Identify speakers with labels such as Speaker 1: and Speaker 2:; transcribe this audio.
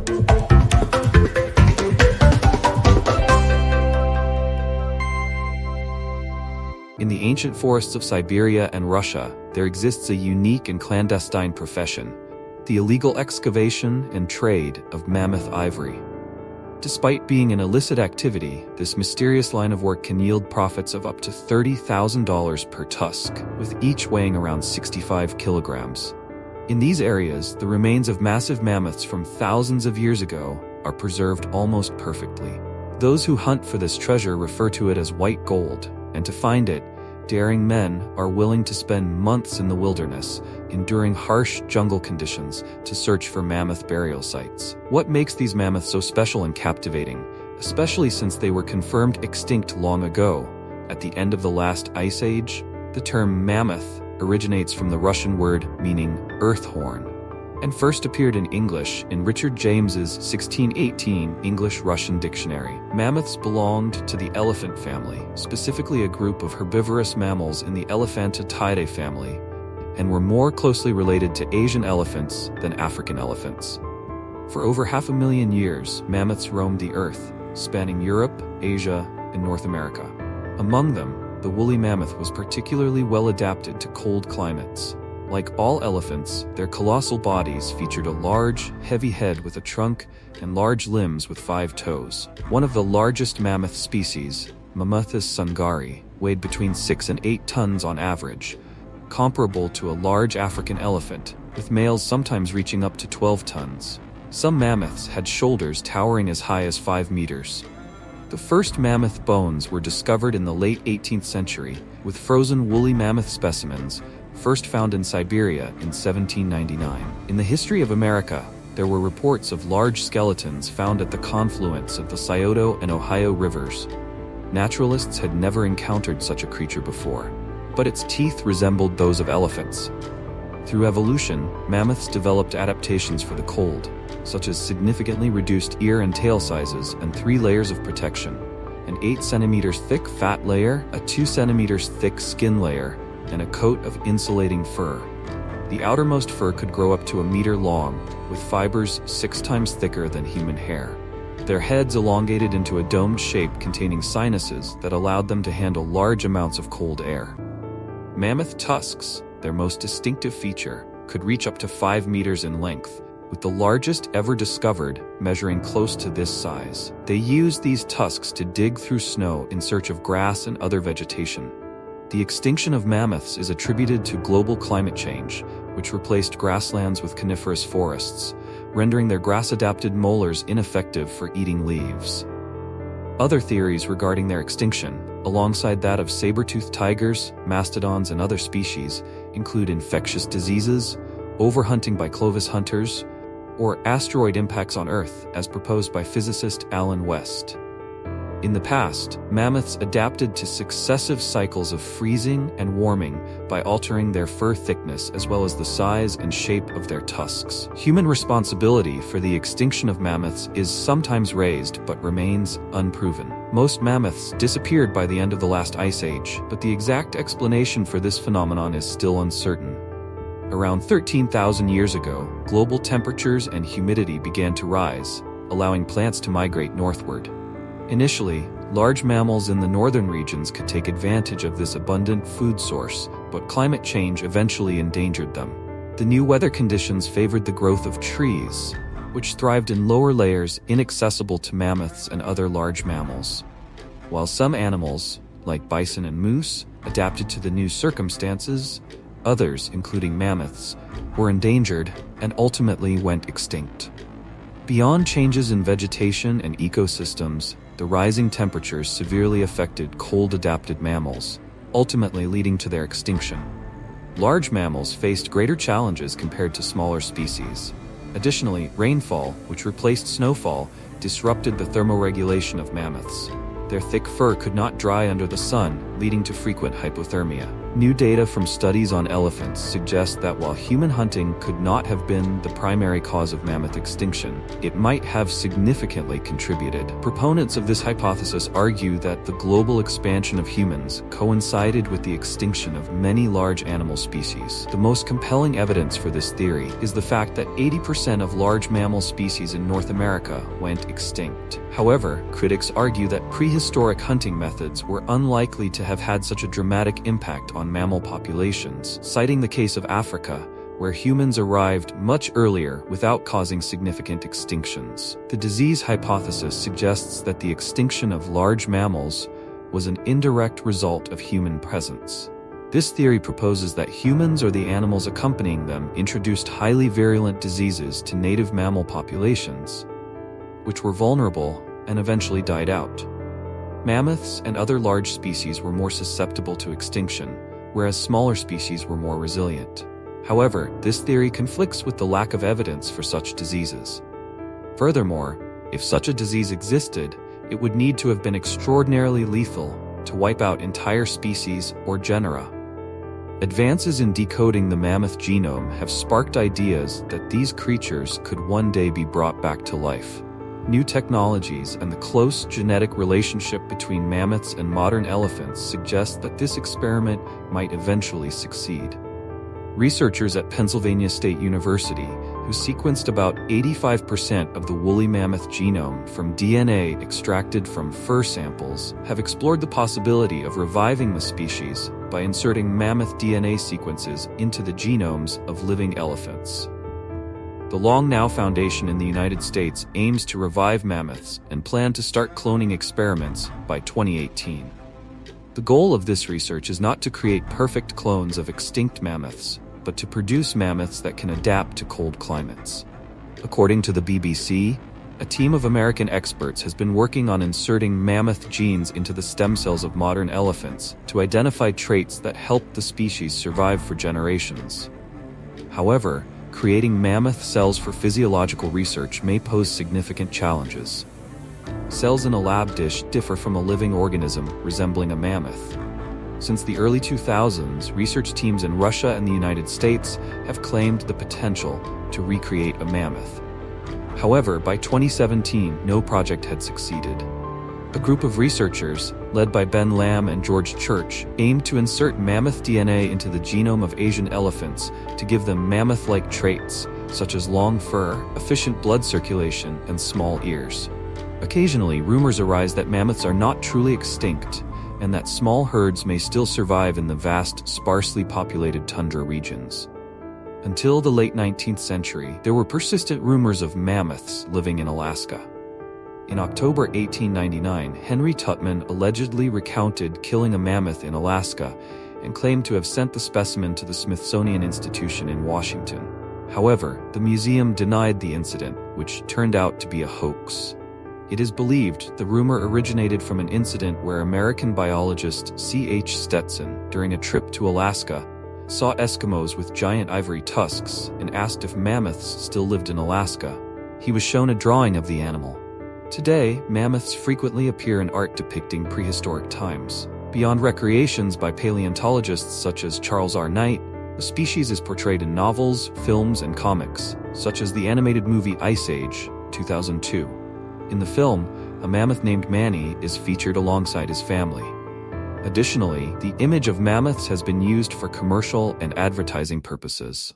Speaker 1: In the ancient forests of Siberia and Russia, there exists a unique and clandestine profession, the illegal excavation and trade of mammoth ivory. Despite being an illicit activity, this mysterious line of work can yield profits of up to $30,000 per tusk, with each weighing around 65 kilograms. In these areas, the remains of massive mammoths from thousands of years ago are preserved almost perfectly. Those who hunt for this treasure refer to it as white gold, and to find it, daring men are willing to spend months in the wilderness, enduring harsh jungle conditions to search for mammoth burial sites. What makes these mammoths so special and captivating, especially since they were confirmed extinct long ago, at the end of the last ice age? The term mammoth originates from the Russian word meaning earth horn, and first appeared in English in Richard James's 1618 English-Russian dictionary. Mammoths belonged to the elephant family, specifically a group of herbivorous mammals in the Elephantatidae family, and were more closely related to Asian elephants than African elephants. For over 500,000 years, mammoths roamed the earth, spanning Europe, Asia, and North America. Among them, the woolly mammoth was particularly well adapted to cold climates. Like all elephants, their colossal bodies featured a large, heavy head with a trunk and large limbs with 5 toes. One of the largest mammoth species, Mammoths sungari, weighed between 6 and 8 tons on average, comparable to a large African elephant, with males sometimes reaching up to 12 tons. Some mammoths had shoulders towering as high as 5 meters. The first mammoth bones were discovered in the late 18th century, with frozen woolly mammoth specimens first found in Siberia in 1799. In the history of America, there were reports of large skeletons found at the confluence of the Scioto and Ohio rivers. Naturalists had never encountered such a creature before, but its teeth resembled those of elephants. Through evolution, mammoths developed adaptations for the cold, such as significantly reduced ear and tail sizes and 3 layers of protection: an 8 centimeters thick fat layer, a 2 centimeters thick skin layer, and a coat of insulating fur. The outermost fur could grow up to a meter long, with fibers 6 times thicker than human hair. Their heads elongated into a domed shape containing sinuses that allowed them to handle large amounts of cold air. Mammoth tusks, their most distinctive feature, could reach up to 5 meters in length, with the largest ever discovered measuring close to this size. They used these tusks to dig through snow in search of grass and other vegetation. The extinction of mammoths is attributed to global climate change, which replaced grasslands with coniferous forests, rendering their grass-adapted molars ineffective for eating leaves. Other theories regarding their extinction, alongside that of saber-toothed tigers, mastodons, and other species, include infectious diseases, overhunting by Clovis hunters, or asteroid impacts on Earth, as proposed by physicist Alan West. In the past, mammoths adapted to successive cycles of freezing and warming by altering their fur thickness as well as the size and shape of their tusks. Human responsibility for the extinction of mammoths is sometimes raised but remains unproven. Most mammoths disappeared by the end of the last ice age, but the exact explanation for this phenomenon is still uncertain. Around 13,000 years ago, global temperatures and humidity began to rise, allowing plants to migrate northward. Initially, large mammals in the northern regions could take advantage of this abundant food source, but climate change eventually endangered them. The new weather conditions favored the growth of trees, which thrived in lower layers inaccessible to mammoths and other large mammals. While some animals, like bison and moose, adapted to the new circumstances, others, including mammoths, were endangered and ultimately went extinct. Beyond changes in vegetation and ecosystems, the rising temperatures severely affected cold-adapted mammals, ultimately leading to their extinction. Large mammals faced greater challenges compared to smaller species. Additionally, rainfall, which replaced snowfall, disrupted the thermoregulation of mammoths. Their thick fur could not dry under the sun, leading to frequent hypothermia. New data from studies on elephants suggest that while human hunting could not have been the primary cause of mammoth extinction, it might have significantly contributed. Proponents of this hypothesis argue that the global expansion of humans coincided with the extinction of many large animal species. The most compelling evidence for this theory is the fact that 80% of large mammal species in North America went extinct. However, critics argue that prehistoric hunting methods were unlikely to have had such a dramatic impact on mammal populations, citing the case of Africa, where humans arrived much earlier without causing significant extinctions. The disease hypothesis suggests that the extinction of large mammals was an indirect result of human presence. This theory proposes that humans or the animals accompanying them introduced highly virulent diseases to native mammal populations, which were vulnerable and eventually died out. Mammoths and other large species were more susceptible to extinction, whereas smaller species were more resilient. However, this theory conflicts with the lack of evidence for such diseases. Furthermore, if such a disease existed, it would need to have been extraordinarily lethal to wipe out entire species or genera. Advances in decoding the mammoth genome have sparked ideas that these creatures could one day be brought back to life. New technologies and the close genetic relationship between mammoths and modern elephants suggest that this experiment might eventually succeed. Researchers at Pennsylvania State University, who sequenced about 85% of the woolly mammoth genome from DNA extracted from fur samples, have explored the possibility of reviving the species by inserting mammoth DNA sequences into the genomes of living elephants. The Long Now Foundation in the United States aims to revive mammoths and plan to start cloning experiments by 2018. The goal of this research is not to create perfect clones of extinct mammoths, but to produce mammoths that can adapt to cold climates. According to the BBC, a team of American experts has been working on inserting mammoth genes into the stem cells of modern elephants to identify traits that help the species survive for generations. However, creating mammoth cells for physiological research may pose significant challenges. Cells in a lab dish differ from a living organism resembling a mammoth. Since the early 2000s, research teams in Russia and the United States have claimed the potential to recreate a mammoth. However, by 2017, no project had succeeded. A group of researchers, led by Ben Lamb and George Church, aimed to insert mammoth DNA into the genome of Asian elephants to give them mammoth-like traits, such as long fur, efficient blood circulation, and small ears. Occasionally, rumors arise that mammoths are not truly extinct, and that small herds may still survive in the vast, sparsely populated tundra regions. Until the late 19th century, there were persistent rumors of mammoths living in Alaska. In October 1899, Henry Tutman allegedly recounted killing a mammoth in Alaska and claimed to have sent the specimen to the Smithsonian Institution in Washington. However, the museum denied the incident, which turned out to be a hoax. It is believed the rumor originated from an incident where American biologist C.H. Stetson, during a trip to Alaska, saw Eskimos with giant ivory tusks and asked if mammoths still lived in Alaska. He was shown a drawing of the animal. Today, mammoths frequently appear in art depicting prehistoric times. Beyond recreations by paleontologists such as Charles R. Knight, the species is portrayed in novels, films, and comics, such as the animated movie Ice Age, 2002. In the film, a mammoth named Manny is featured alongside his family. Additionally, the image of mammoths has been used for commercial and advertising purposes.